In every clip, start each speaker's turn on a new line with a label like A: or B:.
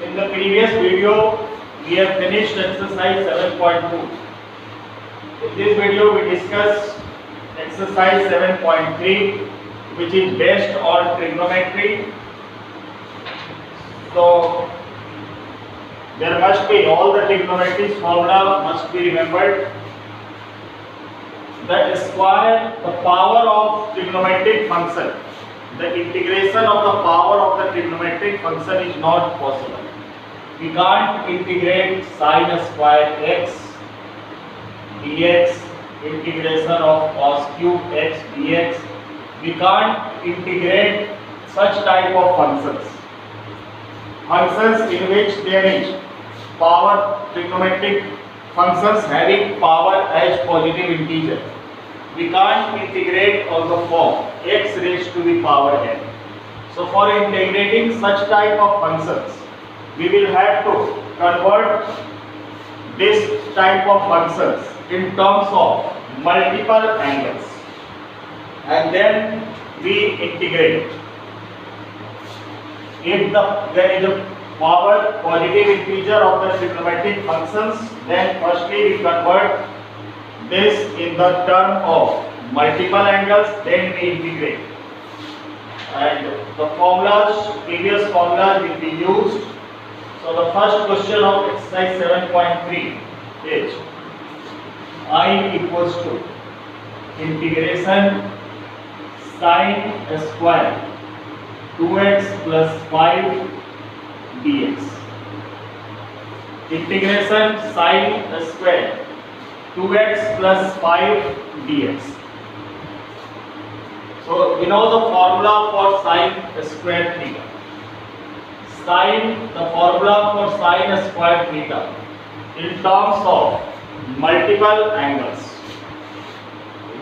A: In the previous video, we have finished exercise 7.2. In this video, we discuss exercise 7.3, which is based on trigonometry. So, there must be all the trigonometry formula must be remembered. The square, the power of trigonometric function, the integration of the power of the trigonometric function is not possible. We can't integrate sine square x dx, integration of cos cube x dx. We can't integrate such type of functions. Functions in which there is power, trigonometric functions having power as positive integer. We can't integrate on the form x raised to the power n. So for integrating such type of functions, we will have to convert this type of functions in terms of multiple angles, and then we integrate. If there is a power positive integer of the trigonometric functions, then firstly we convert this in the term of multiple angles, then we integrate. And the formulas, previous formulas will be used. So the first question of exercise 7.3 is I equals to integration sine square 2x plus 5 dx. Integration sine square 2x plus 5 dx. So we know the formula for sine square theta. The formula for sine square theta in terms of multiple angles.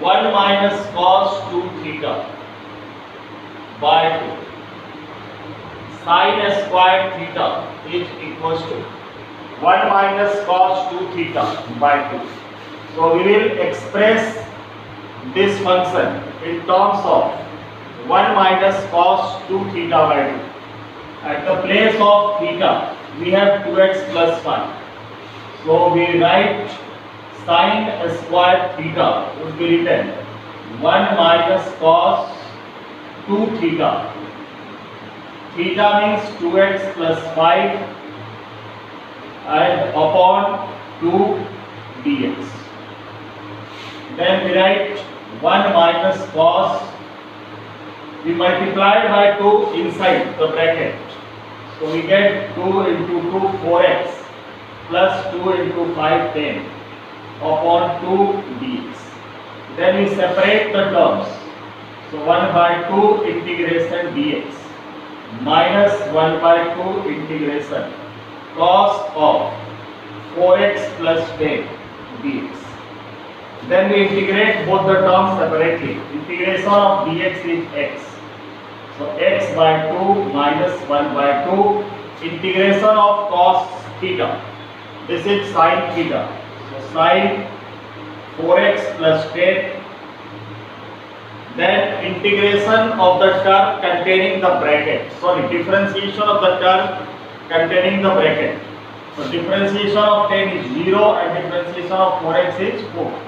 A: 1 minus cos 2 theta by 2. Sine square theta is equals to 1 minus cos 2 theta by 2. So we will express this function in terms of 1 minus cos 2 theta by 2. At the place of theta, we have 2x plus 5. So we write sine square theta would be written 1 minus cos 2 theta. Theta means 2x plus 5 and upon 2 dx. Then we write 1 minus cos, we multiplied by 2 inside the bracket. So we get 2 into 2 4x plus 2 into 5 10 upon 2 dx. Then we separate the terms. So 1 by 2 integration dx minus 1 by 2 integration cos of 4x plus 10 dx. Then we integrate both the terms separately. Integration of dx is x. So x by 2 minus 1 by 2. Integration of cos theta. This is sin theta. So sin 4x plus 10. Then integration of the term containing the bracket. Sorry, differentiation of the term containing the bracket. So differentiation of 10 is 0 and differentiation of 4x is 4.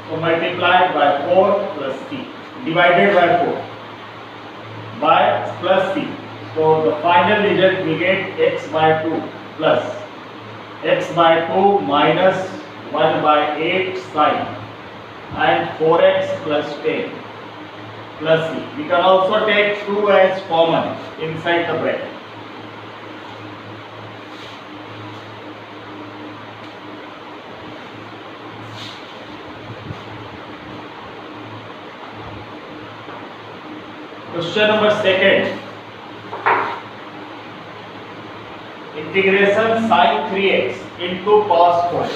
A: So multiplied by 4 plus c, divided by 4 by plus c. So the final result we get x by 2 plus x by 2 minus 1 by 8 sine and 4x plus 10 plus c. We can also take 2 as common inside the bracket. Question number 2. Integration sin 3x into cos 4x.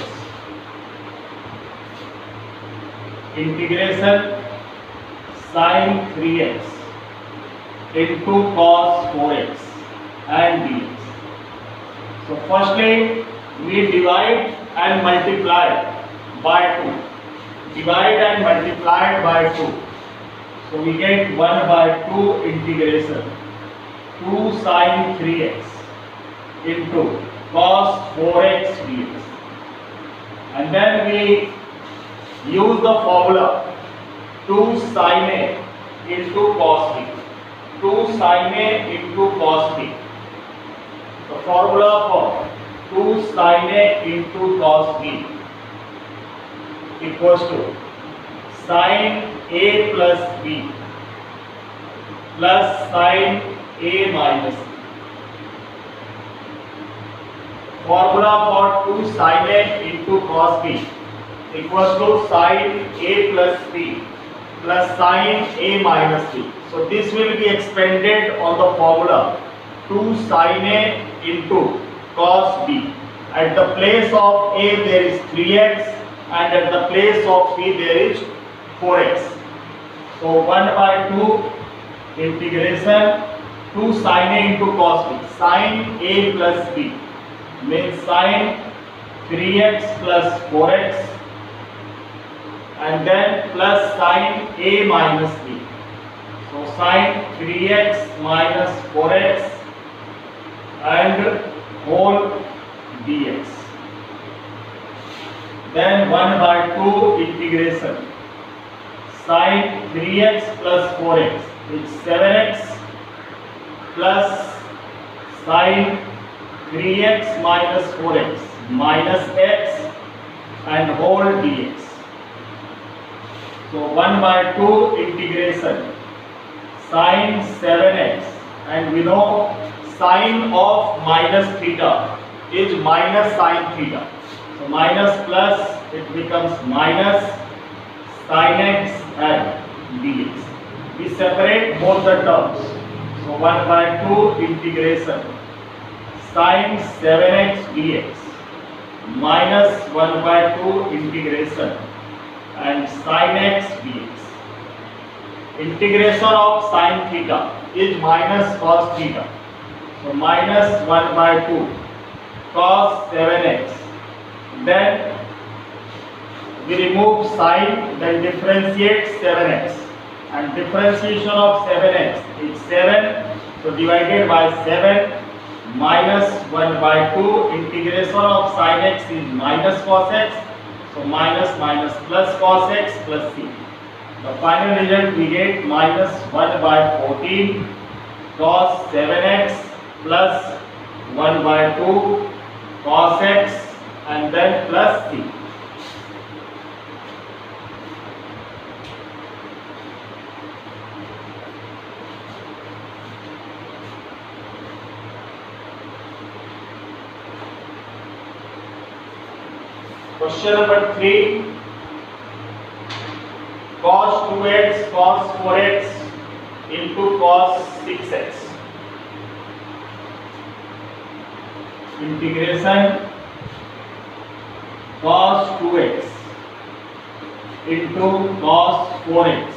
A: Integration sin 3x into cos 4x and dx. So firstly we divide and multiply by 2. Divide and multiply by 2. So we get 1 by 2 integration 2 sin 3x into cos 4x dx. And then we use the formula 2 sin A into cos B. 2 sin A into cos B. The formula for 2 sin A into cos B equals to sin A plus B plus sin A minus B. Formula for 2 sin A into cos B equals to sin A plus B plus sin A minus B. So this will be expanded on the formula 2 sin A into cos B. At the place of A there is 3x and at the place of B there is 4x. So 1 by 2 integration 2 sin A into cos B. Sin A plus B means sin 3x plus 4x and then plus sin A minus B. So sin 3x minus 4x and whole dx. Then 1 by 2 integration sin 3x plus 4x is 7x plus sin 3x minus 4x minus x and whole dx. So 1 by 2 integration sin 7x, and we know sine of minus theta is minus sin theta. So minus plus it becomes minus sin x and dx. We separate both the terms. So 1 by 2 integration sin 7x dx minus 1 by 2 integration and sin x dx. Integration of sin theta is minus cos theta. So minus 1 by 2 cos 7x. Then we remove sin, then differentiate 7x. And differentiation of 7x is 7. So divided by 7 minus 1 by 2 integration of sin x is minus cos x. So minus minus plus cos x plus c. The final result we get minus 1 by 14 cos 7x plus 1 by 2 cos x and then plus c. Question number 3. Cos 2x cos 4x into cos 6x. Integration cos 2x into cos 4x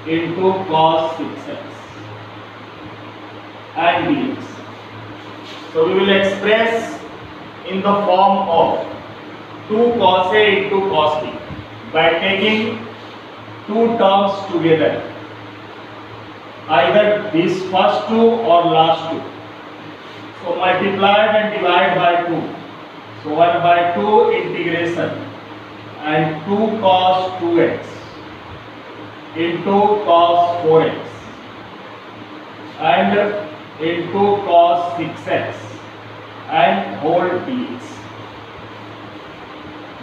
A: into cos 6x and dx. So we will express in the form of 2 cos A into cos B by taking two terms together, either these first two or last two. So multiplied and divided by 2. So 1 by 2 integration and 2 cos 2x into cos 4x and into cos 6x and whole dx.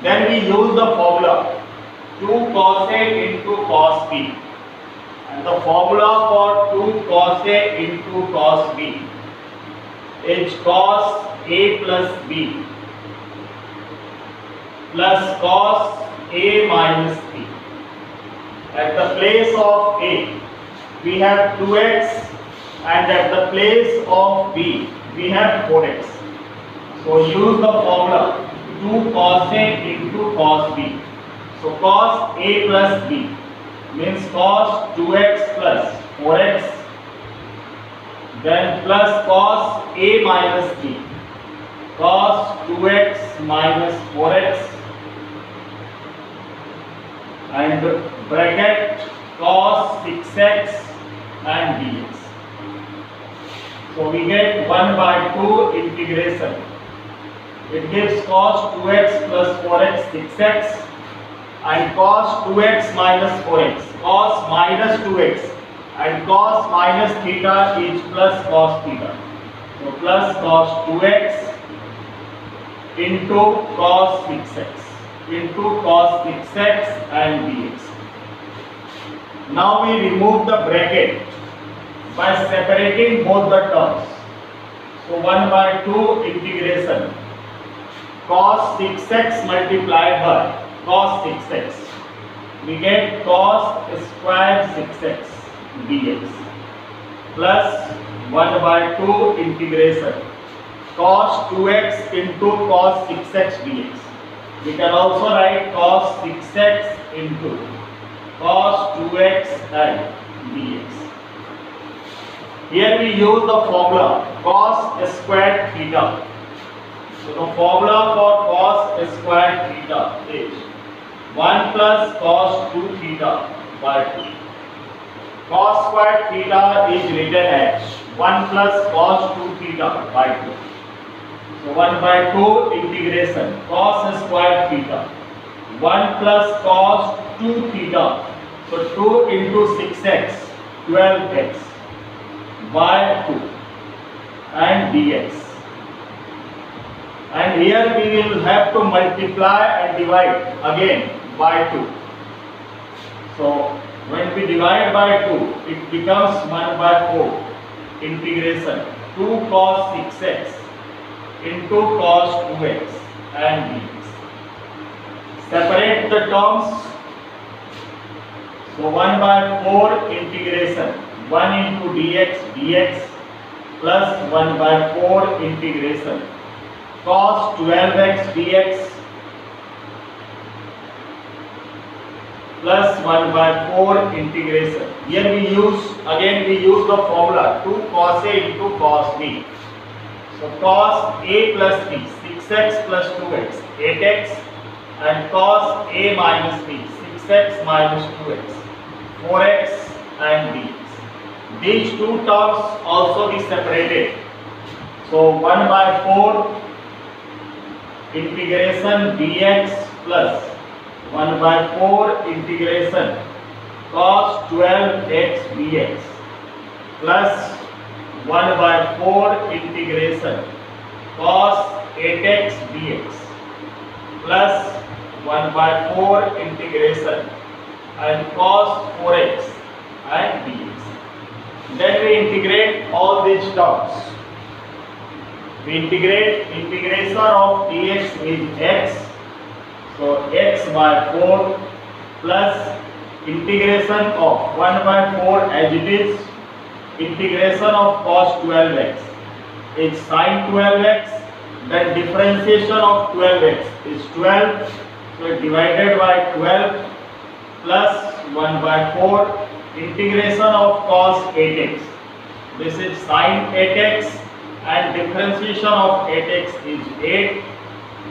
A: Then we use the formula 2 cos A into cos B, and the formula for 2 cos A into cos B is cos A plus B plus cos A minus B. At the place of A we have 2x and at the place of B we have 4x. So use the formula 2 cos A into cos B. So cos A plus B means cos 2x plus 4x, then plus cos A minus B, cos 2x minus 4x, and bracket cos 6x and dx. So we get 1 by 2 integration. It gives cos 2x plus 4x 6x and cos 2x minus 4x. Cos minus 2x and cos minus theta is plus cos theta. So plus cos 2x into cos 6x into cos 6x and dx. Now we remove the bracket by separating both the terms. So 1 by 2 integration cos 6x multiplied by cos 6x. We get cos square 6x dx plus 1 by 2 integration cos 2x into cos 6x dx. We can also write cos 6x into cos 2x and dx. Here we use the formula cos squared theta. So the formula for cos squared theta is 1 plus cos 2 theta by 2. Cos squared theta is written as 1 plus cos 2 theta by 2. So 1 by 2 integration cos squared theta 1 plus cos 2 theta. So 2 into 6x 12x by 2 and dx. And here we will have to multiply and divide again by 2. So when we divide by 2, it becomes 1 by 4 integration 2 cos 6x into cos 2x and dx. Separate the terms. So 1 by 4 integration 1 into dx plus 1 by 4 integration cos 12x dx plus 1 by 4 integration. Here we use the formula 2 cos A into cos B. So cos A plus B 6x plus 2x 8x and cos A minus B 6x minus 2x 4x and dx. These two terms also be separated. So 1 by 4 integration dx plus 1 by 4 integration cos 12x dx plus 1 by 4 integration cos 8x dx plus 1 by 4 integration and cos 4x and dx. Then we integrate all these terms. We integrate integration of dx is x. So x by 4 plus integration of 1 by 4 as it is. Integration of cos 12x is sin 12x. Then differentiation of 12x is 12. So divided by 12 plus 1 by 4 integration of cos 8x. This is sin 8x and differentiation of 8x is 8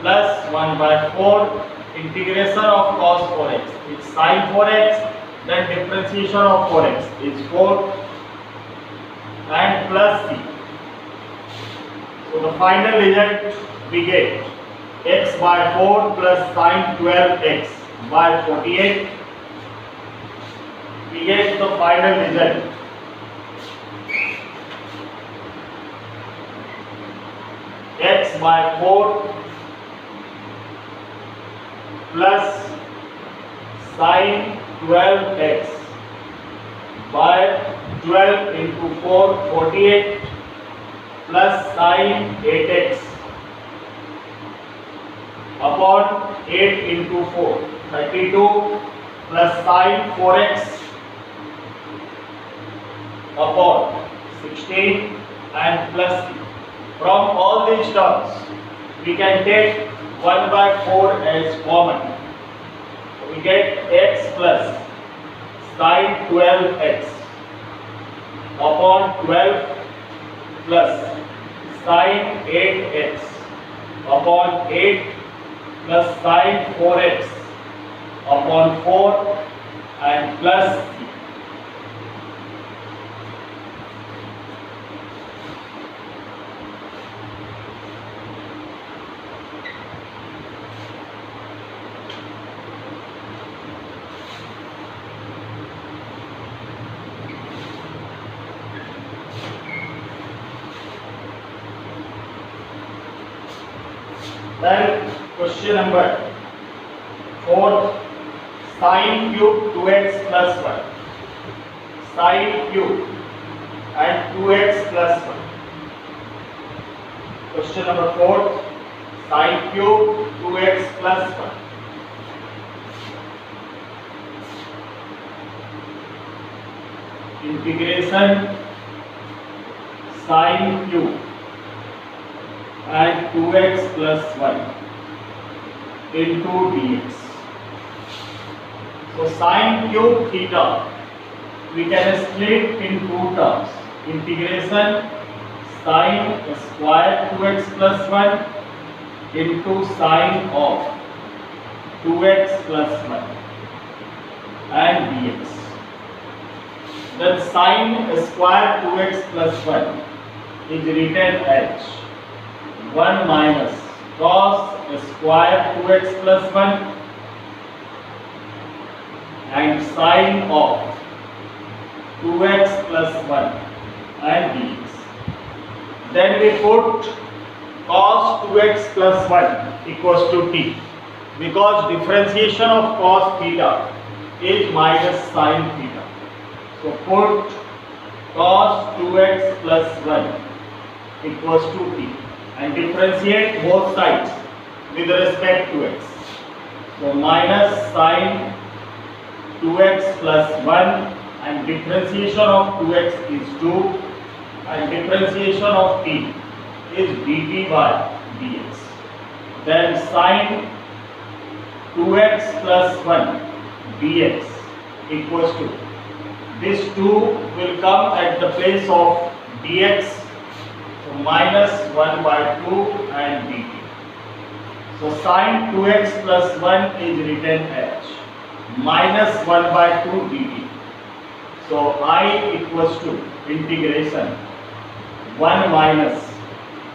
A: plus 1 by 4 integration of cos 4x is sin 4x. Then differentiation of 4x is 4 and plus c. So the final result we get x by 4 plus sin 12x by 48. We get the final result. X by 4 plus sin 12x by 12 into 4 48 plus sin 8x upon 8 into 4 32 plus sin 4x upon 16 and plus c. From all these terms we can take 1 by 4 as common. We get x plus sin 12x upon 12 plus sin 8x upon 8 plus sin 4x upon 4 and plus c. Then question number 4, sine cube 2x plus 1. Sine cube and 2x plus 1. Question number 4, sine cube 2x plus 1. Integration sine cube and 2x plus 1 into dx. So sine cube theta we can split in two terms. Integration sine square 2x plus 1 into sine of 2x plus 1 and dx. Then sine square 2x plus 1 is written as 1 minus cos square 2x plus 1 and sine of 2x plus 1 and dx. Then we put cos 2x plus 1 equals to t, because differentiation of cos theta is minus sine theta. So put cos 2x plus 1 equals to t and differentiate both sides with respect to x. So minus sine 2x plus 1 and differentiation of 2x is 2 and differentiation of t is dt by dx. Then sine 2x plus 1 dx equals to, this 2 will come at the place of dx, so minus 1 by 2 and dt. So sine 2x plus 1 is written as minus 1 by 2 dt. So I equals to integration 1 minus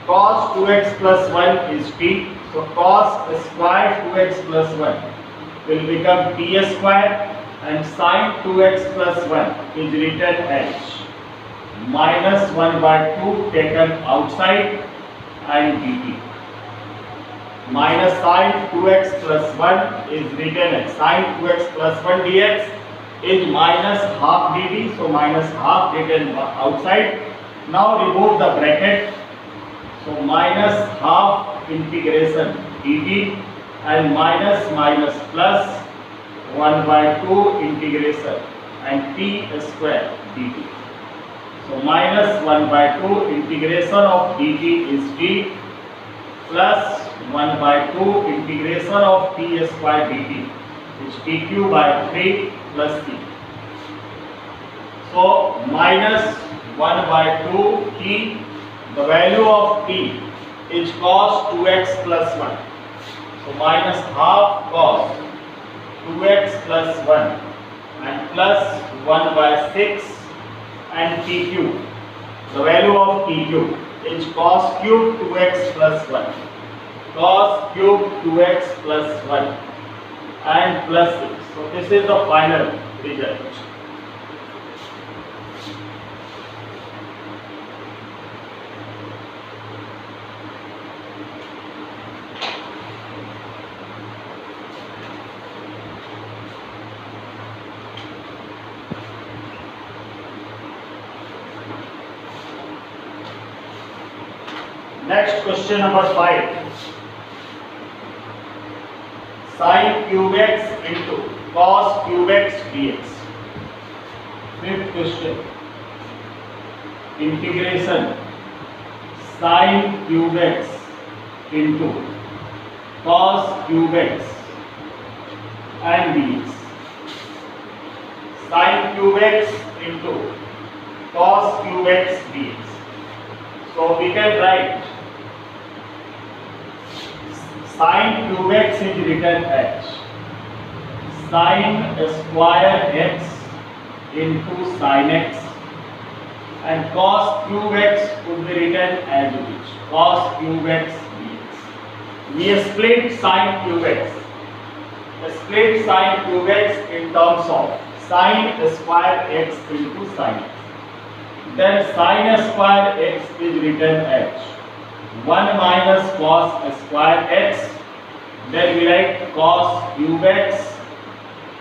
A: cos 2x plus 1 is t. So cos square 2x plus 1 will become t square and sine 2x plus 1 is written as minus 1 by 2 taken outside and dt. Minus sine 2x plus 1 is written as sine 2x plus 1 dx is minus half dt, so minus half written outside. Now remove the bracket, so minus half integration dt and minus minus plus 1 by 2 integration and t square dt. So minus 1 by 2 integration of dt is t plus 1 by 2 integration of t square dt is tq by 3 plus t. So minus 1 by 2 t, the value of t is cos 2x plus 1. So minus half cos 2x plus 1 and plus 1 by 6 and tq. The value of tq is cos cube 2x plus 1. Cos cube 2x plus 1 and plus 6. So this is the final result. Next question number 5. Sin cube x into cos cube x dx. Fifth question. Integration sin cube x into cos cube x and dx. Sin cube x into cos cube x dx. So we can write sin cube x is written as sin square x into sin x and cos cube x would be written as it is, cos cube x dx. We split sin cube x. Split sin cube x in terms of sin square x into sin x. Then sin square x is written as 1 minus cos square x, then we write cos cube x,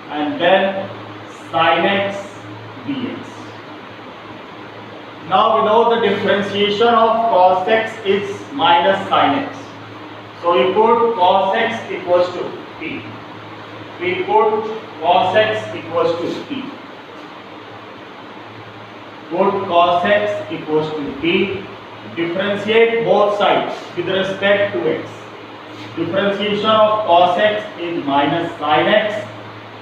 A: and then sin x dx. Now we know the differentiation of cos x is minus sin x. So we put cos x equals to p. We put cos x equals to p. Put cos x equals to p. Differentiate both sides with respect to x. Differentiation of cos x is minus sin x,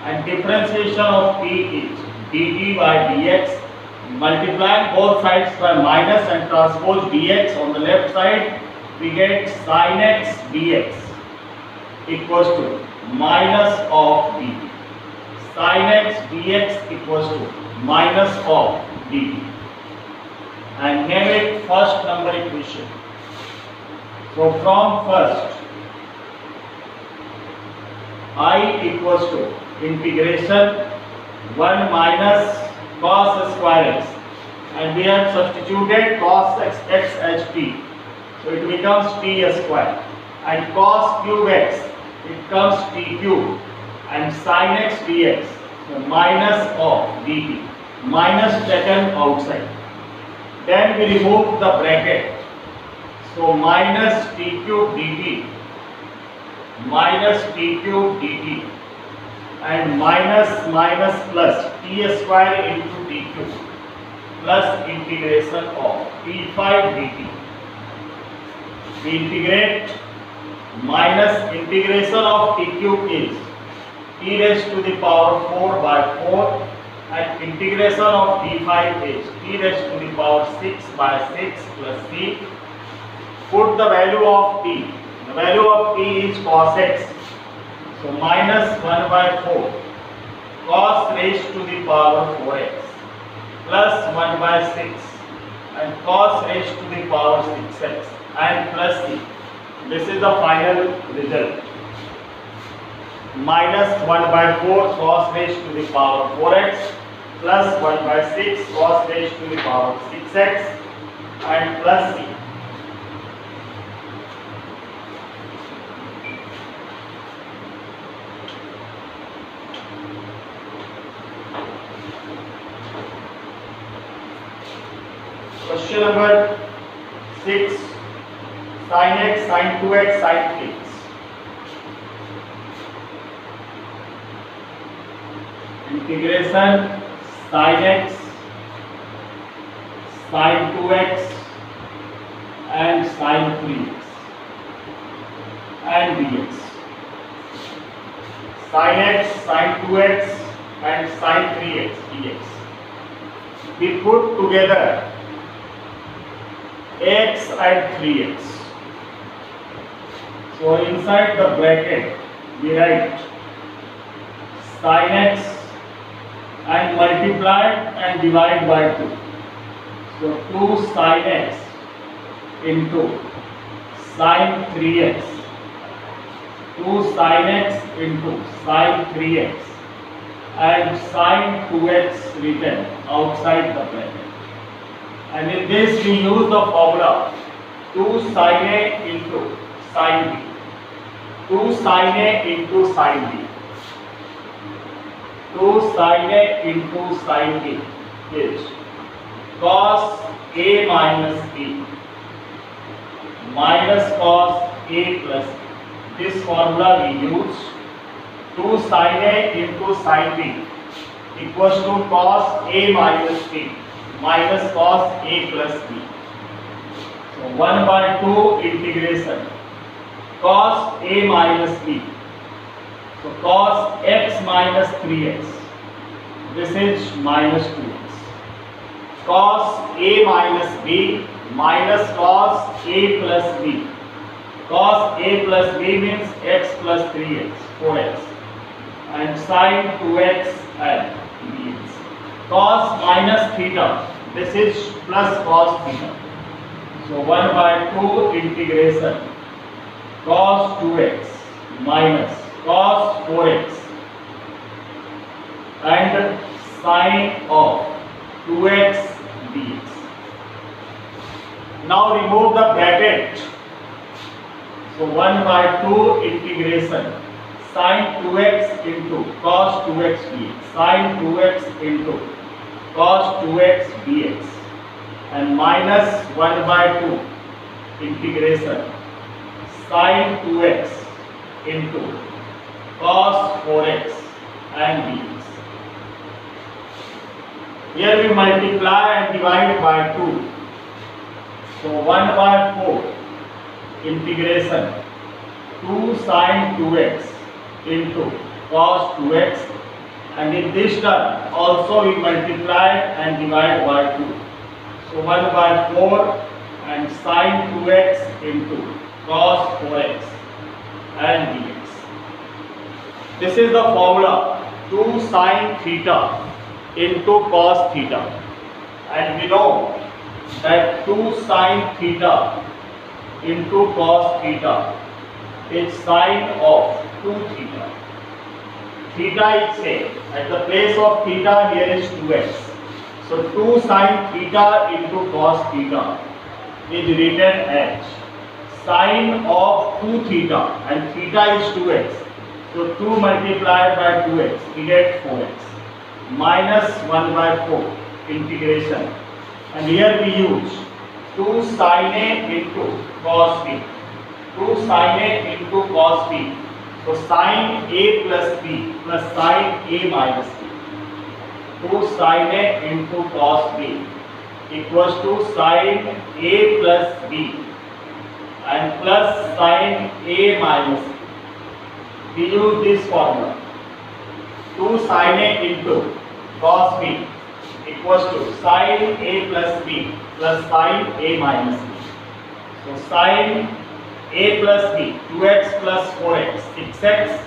A: and differentiation of p is dt by dx. Multiplying both sides by minus and transpose dx on the left side, we get sin x dx equals to minus of dt. Sin x dx equals to minus of dt. And name it first number equation. So from first, I equals to integration 1 minus cos square x, and we have substituted cos x as t, so it becomes t square, and cos cube x, it comes t cube, and sin x dx, so minus of dt, minus taken outside. Then we remove the bracket, so minus t cube dt, minus t cube dt, and minus plus t square into t cube, plus integration of t5 dt. We integrate, minus integration of t cube is t raised to the power 4 by 4, and integration of t5 is t raised to the power 6 by 6 plus c. Put the value of t. The value of t is cos x. So minus 1 by 4 cos raised to the power 4x plus 1 by 6 and cos raised to the power 6x and plus c. This is the final result. Minus 1 by 4 cos raised to the power 4x plus 1 by 6 cos raised to the power 6x and plus c. Question number 6, sin x, sin 2x, sin 3x. Integration sin x, sin 2x and sin 3x and dx. Sin x, sin 2x and sin 3x dx. We put together x and 3x. So inside the bracket we write sin x and multiply and divide by 2. So 2 sin x into sin 3x. 2 sin x into sin 3x and sin 2x written outside the bracket. And in this we use the formula 2 sin A into sin B. 2 sin A into sin B. 2 sin A into sin B is cos A minus B minus cos A plus B. This formula we use. 2 sin A into sin B equals to cos A minus B minus cos A plus B. So 1 by 2 integration cos A minus B. So cos x minus 3x. This is minus 2x. Cos A minus B minus cos A plus B. Cos A plus B means x plus 3x, 4x. And sin 2x and dx. Cos minus theta, this is plus cos theta. So 1 by 2 integration cos 2x minus cos 4x and sin of 2x dx. Now remove the bracket So 1 by 2 integration sin 2x into cos 2x dx, sin 2x into cos 2x dx, and minus 1 by 2 integration sin 2x into cos 4x and dx. Here we multiply and divide by 2. So 1 by 4 integration 2 sin 2x into cos 2x, and in this term also we multiply and divide by 2. So 1 by 4 and sin 2x into cos 4x and dx. This is the formula 2 sin theta into cos theta, and we know that 2 sin theta into cos theta is sine of 2 theta. Theta is same. At the place of theta here is 2x. So 2 sin theta into cos theta is written as sine of 2 theta, and theta is 2x. So 2 multiplied by 2x, we get 4x minus 1 by 4 integration, and here we use 2 sin A into cos B. 2 sin A into cos B. So sin A plus B plus sin A minus B. 2 sin A into cos B equals to sin A plus B and plus sin A minus B. We use this formula. 2 sin A into cos B equals to sin A plus B plus sin A minus B. So sin A plus B 2x plus 4x 6x,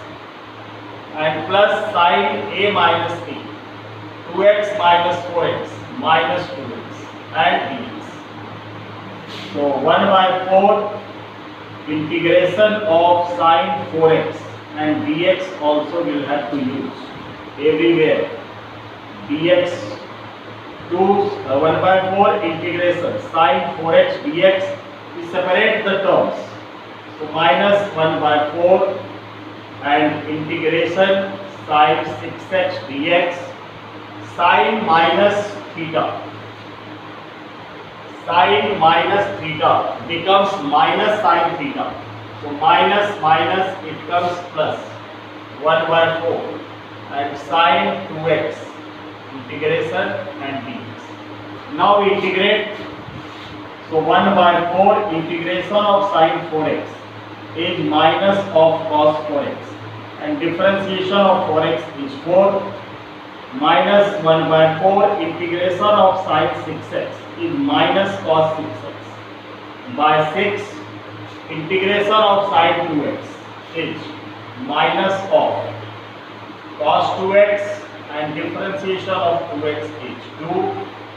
A: and plus sin A minus B 2x minus 4x minus 2x and dx. So 1 by 4 integration of sin 4x and dx also will have to use everywhere. Dx 1 by 4 integration sin 4x dx, we separate the terms. So minus 1 by 4 and integration sin 6x dx, sin minus theta. Sin minus theta becomes minus sin theta. So minus minus it comes plus 1 by 4 and sin 2x integration and dx. Now we integrate. So 1 by 4 integration of sin 4x is minus of cos 4x, and differentiation of 4x is 4, minus 1 by 4 integration of sin 6x is minus cos 6x, by 6 integration of sin 2x is minus of cos 2x, and differentiation of 2x is 2,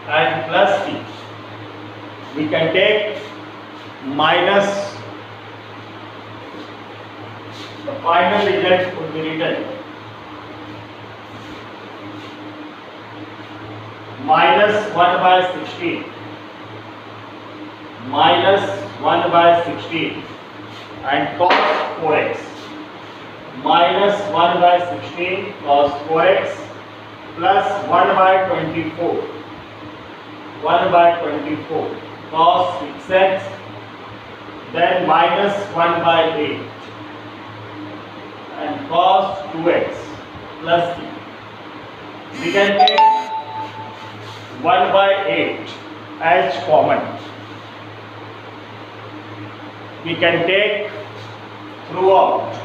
A: and plus c. We can take minus, the final result would be written minus 1 by 16, minus 1 by 16 and cos 4x, minus 1 by 16 cos 4x plus 1 by 24, 1 by 24 cos 6x, then minus 1 by 8 and cos 2x plus c. We can take 1 by 8 as common. We can take throughout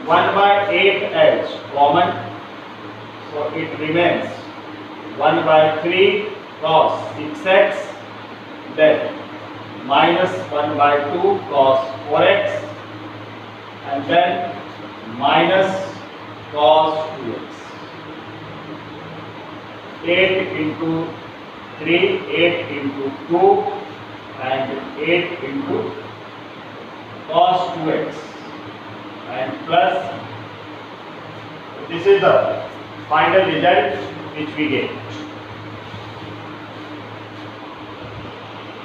A: 1 by 8 as common. So it remains 1 by 3 cos 6x, then minus 1 by 2 cos 4x, and then minus cos 2x. 8 into 3, 8 into 2 and 8 into cos 2x and plus, this is the final result which we get.